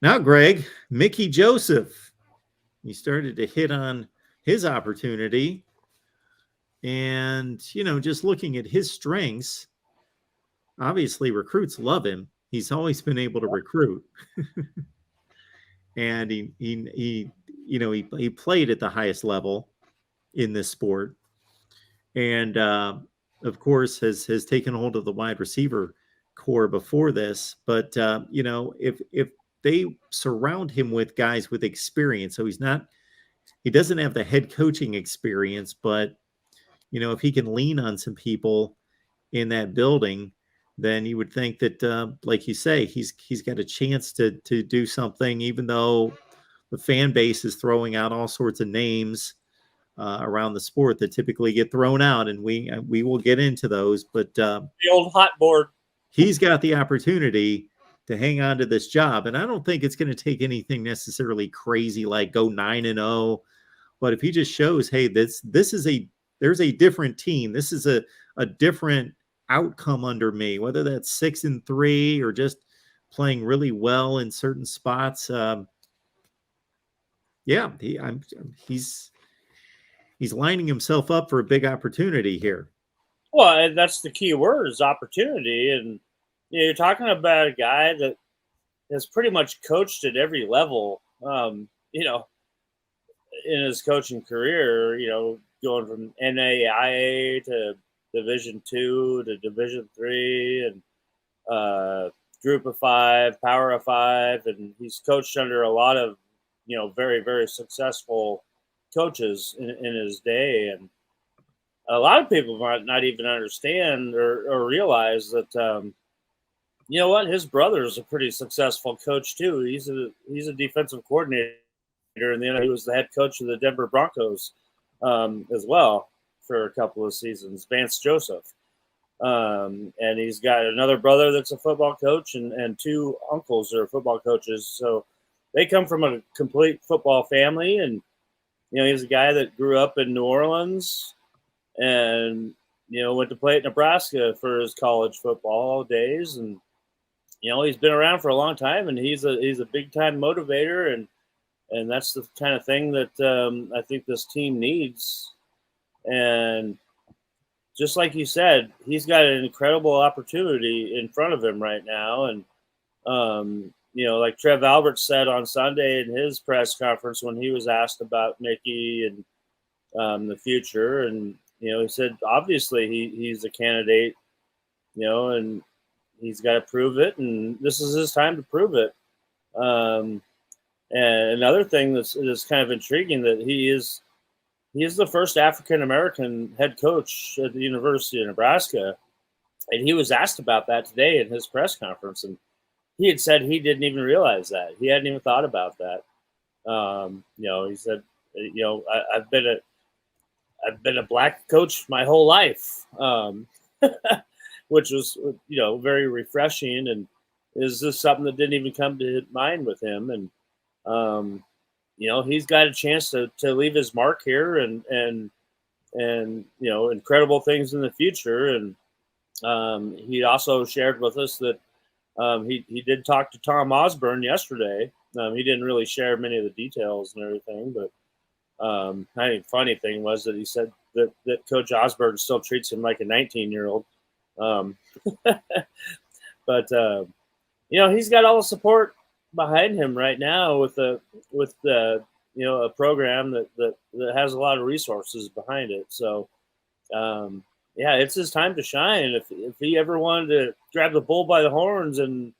Now, Greg, Mickey Joseph, he started to hit on his opportunity. And, just looking at his strengths, obviously recruits love him. He's always been able to recruit. And he played at the highest level in this sport. And, of course, has taken hold of the wide receiver core before this. But, if they surround him with guys with experience, so he doesn't have the head coaching experience, but, if he can lean on some people in that building, then you would think that, like you say, he's got a chance to do something, even though the fan base is throwing out all sorts of names around the sport that typically get thrown out, and we will get into those. But the old hot board, he's got the opportunity to hang on to this job, and I don't think it's going to take anything necessarily crazy like go 9-0. But if he just shows, hey, there's a different team. This is a different outcome under me, whether that's 6-3 or just playing really well in certain spots. He's lining himself up for a big opportunity here. Well, that's the key word, is opportunity. And you're talking about a guy that has pretty much coached at every level, in his coaching career, going from NAIA to Division II to Division III and Group of Five, Power of Five, and he's coached under a lot of, very, very successful coaches in his day. And a lot of people might not even understand or realize that, his brother is a pretty successful coach too. He's a defensive coordinator, and he was the head coach of the Denver Broncos as well for a couple of seasons, Vance Joseph. And he's got another brother that's a football coach, and two uncles that are football coaches. So they come from a complete football family. And, he's a guy that grew up in New Orleans and, went to play at Nebraska for his college football days. And, he's been around for a long time, and he's a big time motivator. And that's the kind of thing that I think this team needs. And just like you said, he's got an incredible opportunity in front of him right now. And, like Trev Albert said on Sunday in his press conference when he was asked about Mickey and the future. And, he said, obviously he's a candidate, and he's got to prove it. And this is his time to prove it. And another thing that's kind of intriguing, that he is the first African-American head coach at the University of Nebraska. And he was asked about that today in his press conference. And he had said he didn't even realize that. He hadn't even thought about that. He said, I've been a black coach my whole life, which was, very refreshing. And is this something that didn't even come to mind with him? And, he's got a chance to leave his mark here and incredible things in the future. And he also shared with us that he did talk to Tom Osborne yesterday. He didn't really share many of the details and everything, but I think the funny thing was that he said that Coach Osborne still treats him like a 19-year-old. But he's got all the support behind him right now with a program that has a lot of resources behind it. So it's his time to shine. If he ever wanted to grab the bull by the horns and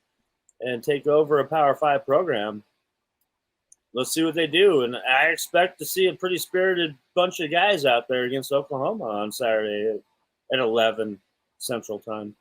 take over a Power 5 program, let's see what they do. And I expect to see a pretty spirited bunch of guys out there against Oklahoma on Saturday at 11 Central Time.